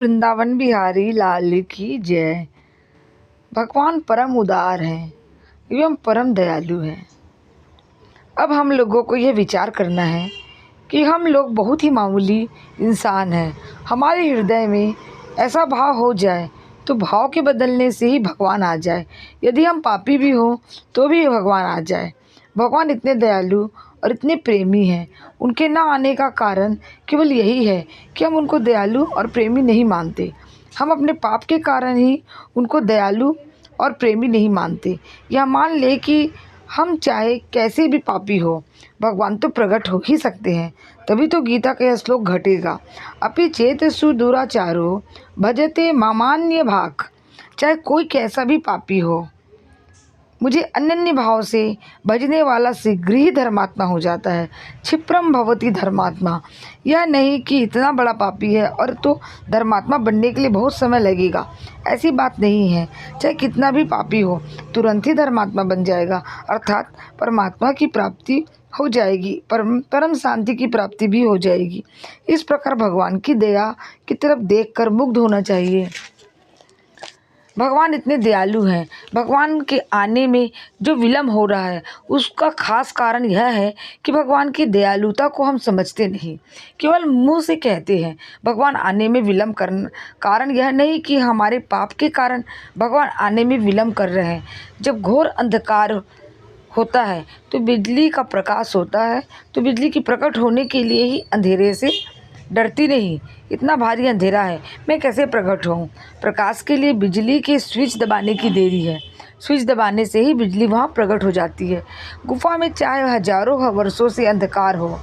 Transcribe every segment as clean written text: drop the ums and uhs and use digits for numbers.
वृंदावन बिहारी लाल की जय। भगवान परम उदार हैं एवं परम दयालु हैं। अब हम लोगों को यह विचार करना है कि हम लोग बहुत ही मामूली इंसान हैं। हमारे हृदय में ऐसा भाव हो जाए तो भाव के बदलने से ही भगवान आ जाए। यदि हम पापी भी हों तो भी भगवान आ जाए। भगवान इतने दयालु और इतने प्रेमी हैं। उनके ना आने का कारण केवल यही है कि हम उनको दयालु और प्रेमी नहीं मानते। हम अपने पाप के कारण ही उनको दयालु और प्रेमी नहीं मानते। यह मान ले कि हम चाहे कैसे भी पापी हो, भगवान तो प्रकट हो ही सकते हैं। तभी तो गीता का यह श्लोक घटेगा, अपि चेत सुदुराचारो भजते मामान्य भाग। चाहे कोई कैसा भी पापी हो, मुझे अनन्य भाव से भजने वाला शीघ्र ही धर्मात्मा हो जाता है। क्षिप्रम भवति धर्मात्मा। यह नहीं कि इतना बड़ा पापी है और तो धर्मात्मा बनने के लिए बहुत समय लगेगा, ऐसी बात नहीं है। चाहे कितना भी पापी हो, तुरंत ही धर्मात्मा बन जाएगा, अर्थात परमात्मा की प्राप्ति हो जाएगी, परम शांति की प्राप्ति भी हो जाएगी। इस प्रकार भगवान की दया की तरफ देखकर मुग्ध होना चाहिए। भगवान इतने दयालु हैं। भगवान के आने में जो विलम्ब हो रहा है उसका खास कारण यह है कि भगवान की दयालुता को हम समझते नहीं, केवल मुंह से कहते हैं। भगवान आने में विलम्ब करना कारण यह नहीं कि हमारे पाप के कारण भगवान आने में विलम्ब कर रहे हैं। जब घोर अंधकार होता है तो बिजली का प्रकाश होता है, तो बिजली की प्रकट होने के लिए ही अंधेरे से डरती नहीं। इतना भारी अंधेरा है, मैं कैसे प्रकट होऊं? प्रकाश के लिए बिजली के स्विच दबाने की देरी है। स्विच दबाने से ही बिजली वहाँ प्रकट हो जाती है। गुफा में चाहे हजारों वर्षों से अंधकार हो,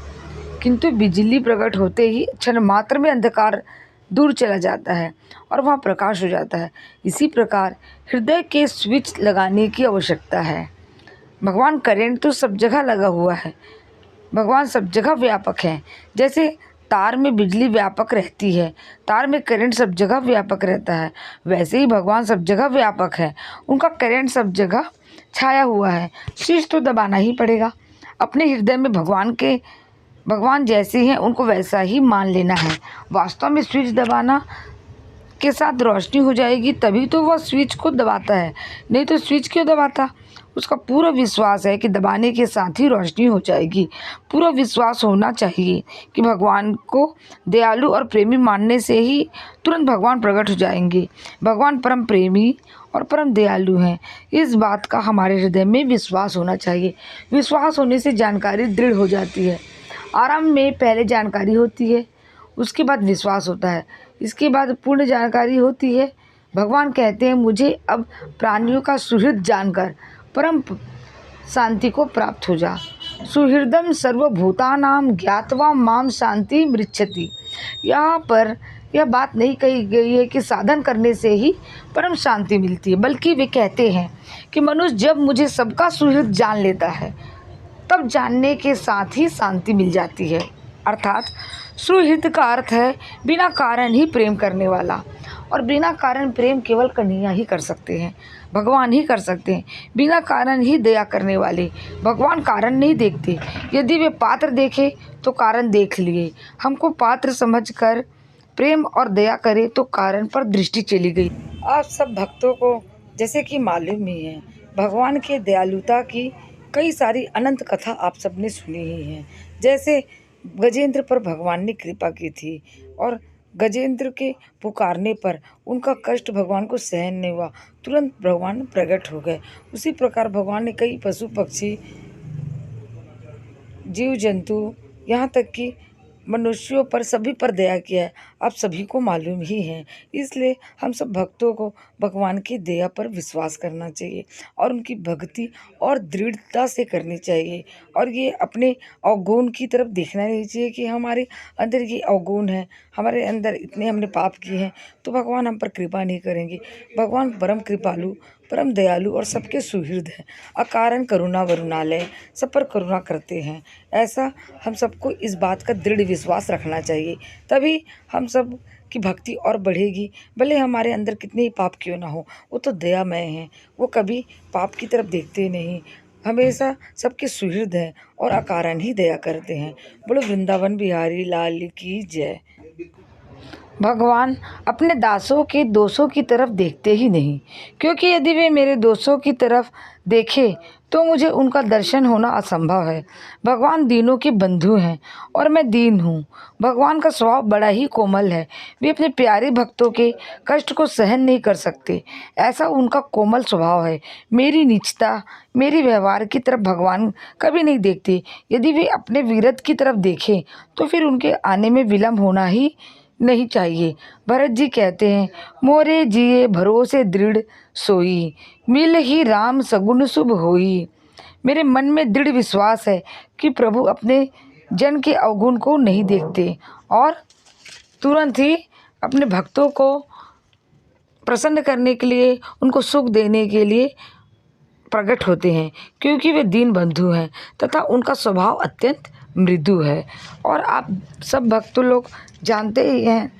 किंतु बिजली प्रकट होते ही क्षण मात्र में अंधकार दूर चला जाता है और वहाँ प्रकाश हो जाता है। इसी प्रकार हृदय के स्विच लगाने की आवश्यकता है। भगवान करेंट तो सब जगह लगा हुआ है। भगवान सब जगह व्यापक है। जैसे तार में बिजली व्यापक रहती है, तार में करंट सब जगह व्यापक रहता है, वैसे ही भगवान सब जगह व्यापक है। उनका करंट सब जगह छाया हुआ है। स्विच तो दबाना ही पड़ेगा। अपने हृदय में भगवान जैसे हैं उनको वैसा ही मान लेना है। वास्तव में स्विच दबाना के साथ रोशनी हो जाएगी, तभी तो वह स्विच को दबाता है, नहीं तो स्विच क्यों दबाता? उसका पूरा विश्वास है कि दबाने के साथ ही रोशनी हो जाएगी। पूरा विश्वास होना चाहिए कि भगवान को दयालु और प्रेमी मानने से ही तुरंत भगवान प्रकट हो जाएंगे। भगवान परम प्रेमी और परम दयालु हैं, इस बात का हमारे हृदय में विश्वास होना चाहिए। विश्वास होने से जानकारी दृढ़ हो जाती है। आरंभ में पहले जानकारी होती है, उसके बाद विश्वास होता है, इसके बाद पूर्ण जानकारी होती है। भगवान कहते हैं, मुझे अब प्राणियों का सुहृद जानकर परम शांति को प्राप्त हो जा। सुहृदम सर्वभूतानां ज्ञात्वा माम शांति मृच्छति। यहाँ पर यह बात नहीं कही गई है कि साधन करने से ही परम शांति मिलती है, बल्कि वे कहते हैं कि मनुष्य जब मुझे सबका सुहृद जान लेता है तब जानने के साथ ही शांति मिल जाती है। अर्थात सुहृद का अर्थ है बिना कारण ही प्रेम करने वाला, और बिना कारण प्रेम केवल कन्हैया ही कर सकते हैं, भगवान ही कर सकते हैं। बिना कारण ही दया करने वाले। भगवान कारण नहीं देखते। यदि वे पात्र देखे तो कारण देख लिए। हमको पात्र समझकर प्रेम और दया करे तो कारण पर दृष्टि चली गई। आप सब भक्तों को जैसे कि मालूम ही है, भगवान के दयालुता की कई सारी अनंत कथा आप सबने सुनी ही है। जैसे गजेंद्र पर भगवान ने कृपा की थी और गजेंद्र के पुकारने पर उनका कष्ट भगवान को सहन नहीं हुआ, तुरंत भगवान प्रकट हो गए। उसी प्रकार भगवान ने कई पशु पक्षी, जीव जंतु, यहाँ तक कि मनुष्यों पर, सभी पर दया किया है। आप सभी को मालूम ही है। इसलिए हम सब भक्तों को भगवान की दया पर विश्वास करना चाहिए और उनकी भक्ति और दृढ़ता से करनी चाहिए। और ये अपने अवगुण की तरफ देखना नहीं चाहिए कि हमारे अंदर ये अवगुण है, हमारे अंदर इतने हमने पाप किए हैं तो भगवान हम पर कृपा नहीं करेंगे। भगवान परम कृपालु, परम दयालु और सबके सुहृद हैं। अकारण करुणा वरुणालय, सब पर करुणा करते हैं। ऐसा हम सबको इस बात का दृढ़ विश्वास रखना चाहिए, तभी हम सब की भक्ति और बढ़ेगी। भले हमारे अंदर कितने ही पाप क्यों ना हो, वो तो दयामय हैं, वो कभी पाप की तरफ देखते नहीं, हमेशा सबके सुहृद हैं और अकारण ही दया करते हैं। बोलो वृंदावन बिहारी लाल की जय। भगवान अपने दासों के दोषों की तरफ देखते ही नहीं, क्योंकि यदि वे मेरे दोषों की तरफ देखें तो मुझे उनका दर्शन होना असंभव है। भगवान दीनों के बंधु हैं और मैं दीन हूँ। भगवान का स्वभाव बड़ा ही कोमल है। वे अपने प्यारे भक्तों के कष्ट को सहन नहीं कर सकते, ऐसा उनका कोमल स्वभाव है। मेरी नीचता, मेरी व्यवहार की तरफ भगवान कभी नहीं देखते। यदि वे अपने विरध की तरफ देखें तो फिर उनके आने में विलम्ब होना ही नहीं चाहिए। भरत जी कहते हैं, मोरे जिए भरोसे दृढ़ सोई, मिल ही राम सगुन शुभ होई। मेरे मन में दृढ़ विश्वास है कि प्रभु अपने जन के अवगुण को नहीं देखते और तुरंत ही अपने भक्तों को प्रसन्न करने के लिए, उनको सुख देने के लिए प्रकट होते हैं, क्योंकि वे दीन बंधु हैं तथा उनका स्वभाव अत्यंत मृदु है। और आप सब भक्त लोग जानते ही हैं